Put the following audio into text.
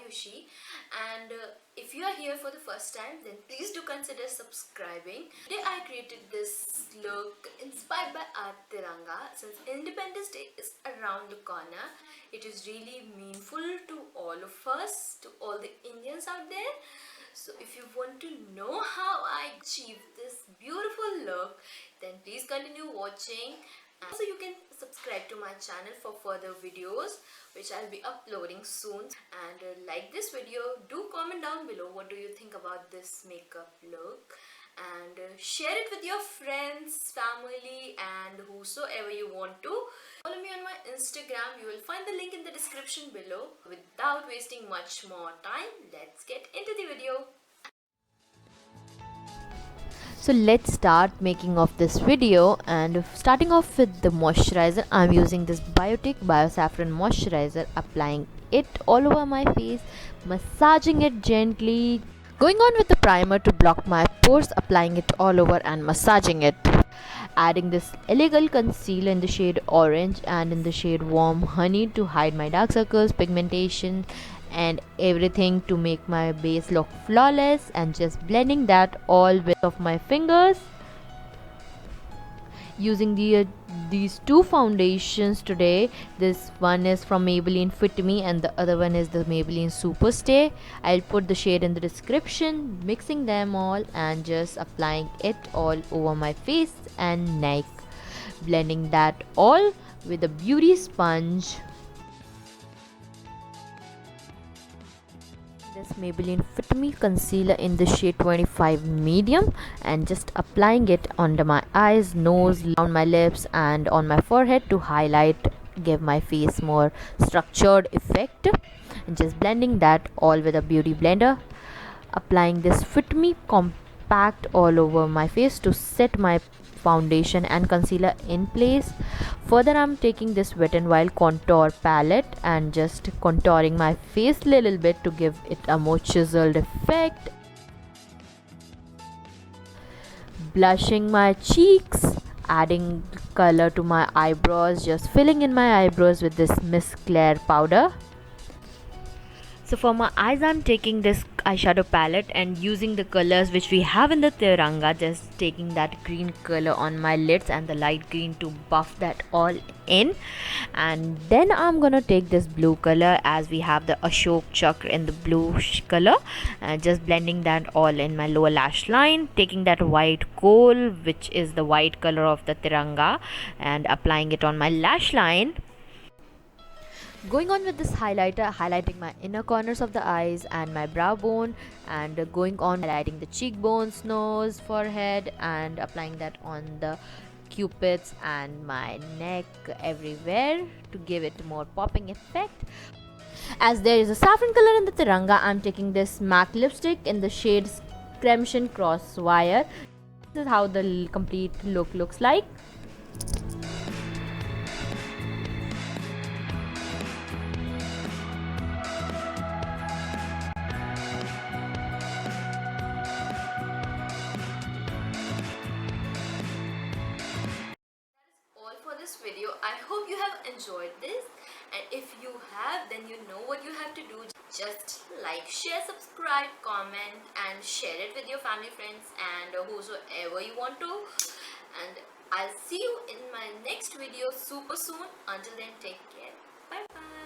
Ayushi, and if you are here for the first time, then please do consider subscribing. Today I created this look inspired by our Tiranga. Since Independence Day is around the corner, it is really meaningful to all of us, to all the Indians out there. So if you want to know how I achieved this beautiful look, then please continue watching. Also, you can subscribe to my channel for further videos which I'll be uploading soon. And like this video, do comment down below what do you think about this makeup look, and share it with your friends, family, and whosoever you want to. Follow me on my Instagram. You will find the link in the description below. Without wasting much more time, let's get into the video. So let's start making of this video, and starting off with the moisturizer. I'm using this Biotique Bio Saffron moisturizer, applying it all over my face, massaging it gently, going on with the primer to block my pores, applying it all over and massaging it, adding this elegant concealer in the shade orange and in the shade warm honey to hide my dark circles, pigmentation and everything to make my base look flawless, and just blending that all with of my fingers. Using these two foundations today. This one is from Maybelline Fit Me and the other one is the Maybelline Superstay. I'll put the shade in the description, mixing them all and just applying it all over my face and neck, blending that all with a beauty sponge. This Maybelline Fit Me concealer in the shade 25 medium, and just applying it under my eyes, nose, down my lips and on my forehead to highlight, give my face more structured effect, and just blending that all with a beauty blender. Applying this Fit Me compact all over my face to set my foundation and concealer in place. Further, I'm taking this Wet n Wild contour palette and just contouring my face little bit to give it a more chiseled effect. Blushing my cheeks, adding color to my eyebrows, just filling in my eyebrows with this Miss Claire powder. So for my eyes, I'm taking this eyeshadow palette and using the colors which we have in the Tiranga, just taking that green color on my lids and the light green to buff that all in. And then I'm gonna take this blue color, as we have the Ashok Chakra in the blue color, and just blending that all in my lower lash line, taking that white kohl, which is the white color of the Tiranga, and applying it on my lash line. Going on with this highlighter, highlighting my inner corners of the eyes and my brow bone, and going on highlighting the cheekbones, nose, forehead, and applying that on the cupids and my neck, everywhere to give it more popping effect. As there is a saffron color in the Tiranga, I'm taking this MAC lipstick in the shade Creamsheen Crosswire. This is how the complete look looks like. This video. I hope you have enjoyed this, and if you have, then you know what you have to do. Just like, share, subscribe, comment and share it with your family, friends and whosoever you want to, and I'll see you in my next video super soon. Until then, take care. Bye bye.